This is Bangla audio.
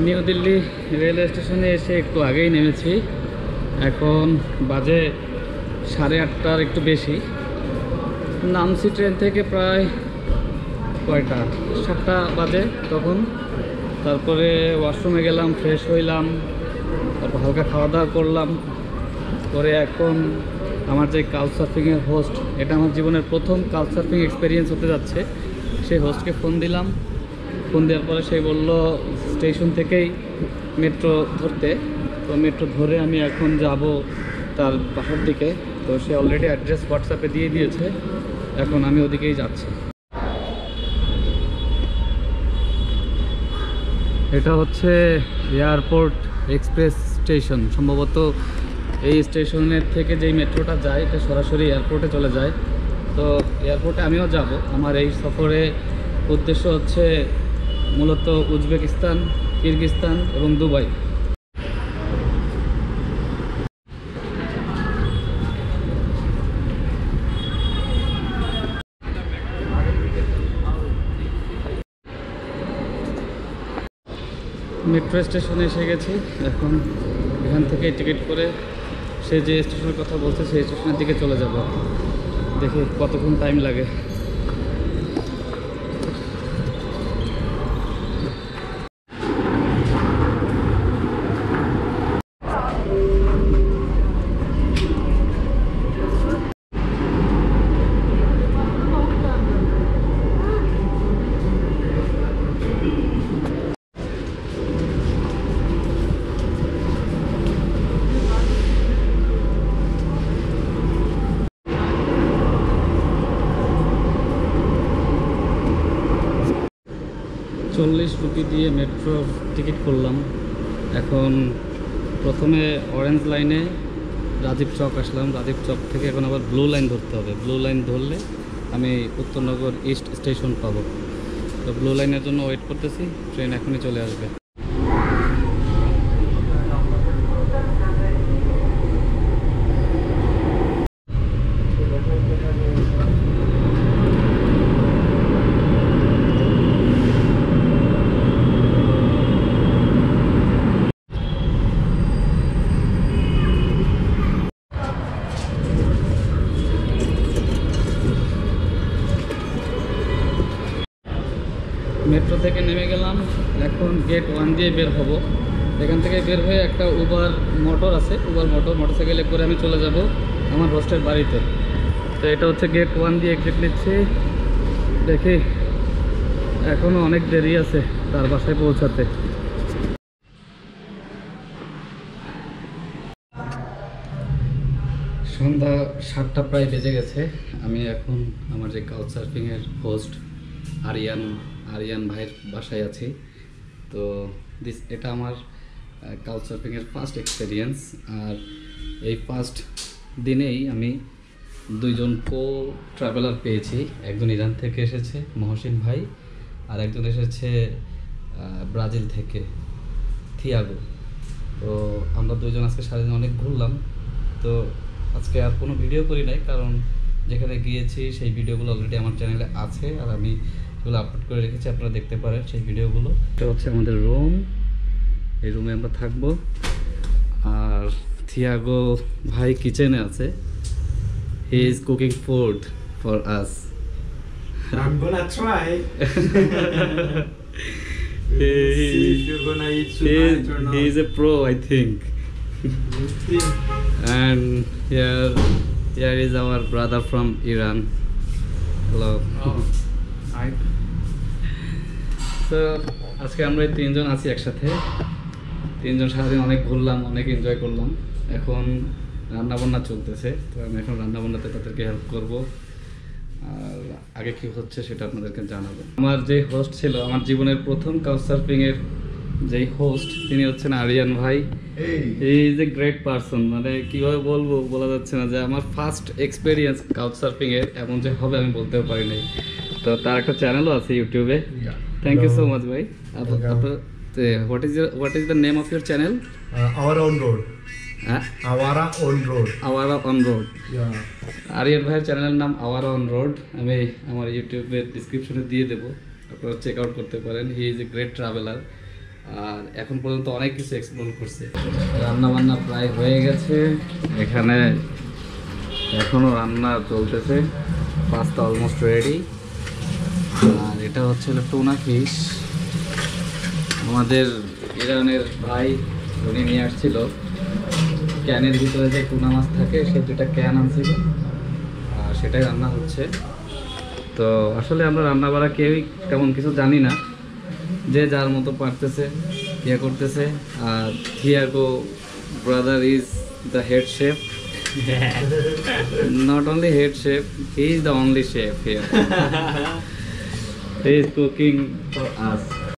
নিউ দিল্লি রেলওয়ে স্টেশনে এসে একটু আগেই নেমেছি। এখন বাজে 8:30টার একটু বেশি। নামছি ট্রেন থেকে প্রায় কয়টা 7টা বাজে তখন। তারপরে ওয়াশরুমে গেলাম, ফ্রেশ হইলাম, তারপর হালকা খাওয়া দাওয়া করলাম। করে এখন আমার যে কাউচ সার্ফিংয়ের হোস্ট, এটা আমার জীবনের প্রথম কাউচ সার্ফিং এক্সপিরিয়েন্স হতে যাচ্ছে, সেই হোস্টকে ফোন দিলাম। ফোন দেওয়ার পরে সে বলল স্টেশন থেকেই মেট্রো ধরতে। তো মেট্রো ধরে আমি এখন যাব তার বাসার দিকে। তো সে অলরেডি অ্যাড্রেস হোয়াটসঅ্যাপে দিয়ে দিয়েছে, এখন আমি ওদিকেই যাচ্ছি। এটা হচ্ছে এয়ারপোর্ট এক্সপ্রেস স্টেশন। সম্ভবত এই স্টেশনের থেকে যেই মেট্রোটা যায় এটা সরাসরি এয়ারপোর্টে চলে যায়। তো এয়ারপোর্টে আমিও যাব। আমার এই সফরে উদ্দেশ্য হচ্ছে মূলত উজবেকিস্তান, কিরগিজস্তান এবং দুবাই। মেট্রো স্টেশনে এসে গেছি। এখন এখান থেকে টিকিট করে সে যে স্টেশনের কথা বলছে সেই স্টেশনের দিকে চলে যাব। দেখি কতক্ষণ টাইম লাগে। ₹40 দিয়ে মেট্রোর টিকিট করলাম। এখন প্রথমে অরেঞ্জ লাইনে রাজীব চক আসলাম। রাজীব চক থেকে এখন আবার ব্লু লাইন ধরতে হবে। ব্লু লাইন ধরলে আমি উত্তরনগর ইস্ট স্টেশন পাবো। তো ব্লু লাইনের জন্য ওয়েট করতেছি, ট্রেন এখনই চলে আসবে। মেট্রো থেকে নেমে গেলাম, এখন গেট 1 দিয়ে বের হব। এখান থেকে বের হয়ে একটা উবার মোটর আছে, মোটরসাইকেলে করে আমি চলে যাব আমার হোস্টেল বাড়িতে। তো এটা হচ্ছে গেট 1 দিয়ে এক্সিট নিচ্ছি। দেখি এখনও অনেক দেরি আছে তার বাসায় পৌঁছাতে। সন্ধ্যা 7টা প্রায় বেজে গেছে। আমি এখন আমার যে কাউচ সার্ফিংয়ের হোস্ট আরিয়ান ভাইয়ের বাসায় আছি। তো এটা আমার কাউচ সার্ফিংয়ের ফার্স্ট এক্সপিরিয়েন্স। আর এই ফার্স্ট দিনেই আমি 2জন ট্রাভেলার পেয়েছি। একজন ইরান থেকে এসেছে মহসিন ভাই, আর একজন এসেছে ব্রাজিল থেকে থিয়াগো। তো আমরা 2জন আজকে সারাদিন অনেক ঘুরলাম। তো আজকে আর কোনো ভিডিও করি নাই, কারণ যেখানে গিয়েছি সেই ভিডিওগুলো অলরেডি আমার চ্যানেলে আছে, আর আমি এগুলো আপলোড করে রেখেছি, আপনারা দেখতে পারেন সেই ভিডিওগুলো। এটা হচ্ছে আমাদের রুম, এই রুমে আমরা থাকবো। আর থিয়াগো ভাই কিচেনে আছে, he is cooking food for us. I'm gonna try. See if you're gonna eat tonight or not. He is a pro, I think. And here is our brother from Iran. Hello. Oh, hi. So আজকে আমরা 3জন আছি একসাথে। 3জন সারাদিন অনেক ঘুরলাম, অনেক এনজয় করলাম। এখন রান্নাবান্না চলতেছে, তো আমি এখন রান্নাবান্নাতে তাদেরকে হেল্প করব। আর আগে কি হচ্ছে সেটা আপনাদেরকে জানাবো। আমার যে হোস্ট ছিল, আমার জীবনের প্রথম কাউচ সার্ফিংয়ের যেই হোস্ট, তিনি হচ্ছেন আরিয়ান ভাই। হি ইজ এ গ্রেট পারসন। মানে কীভাবে বলবো বলা যাচ্ছে না, যে আমার ফার্স্ট এক্সপিরিয়েন্স কাউচ সার্ফিংয়ের এমন যে হবে আমি বলতেও পারি নাই। তো তার একটা চ্যানেলও আছে ইউটিউবে। থ্যাংক ইউ সো মাচ ভাই। What is the name of your channel? Our own road. Awara on road. Awara on road. Yeah. Aryan ভাইয়ের চ্যানেলের নাম আওয়ারা অন রোড। আমি আমার ইউটিউবের ডিসক্রিপশনে দিয়ে দেবো, আপনারা চেক আউট করতে পারেন। He is a great traveller. আর এখন পর্যন্ত অনেক কিছু এক্সপ্লোর করছে। রান্না বান্না প্রায় হয়ে গেছে, এখানে এখনো রান্না চলতেছে, পাস্তা অলমোস্ট রেডি। আর এটা হচ্ছে টুনা ফিশ, আমাদের ইরানের ভাই উনি নিয়ে আসছিল, ক্যানের ভিতরে যে টুনা মাছ থাকে সে দুটা ক্যান আনছিল, আর সেটাই রান্না হচ্ছে। তো আসলে আমরা রান্না বাড়া কেউই তেমন কিছু জানি না, যে যার মতো পারতেছে ইয়ে করতেছে। আর Thiago brother is the head chef, not only head chef, he is the only chef here. He is cooking for us.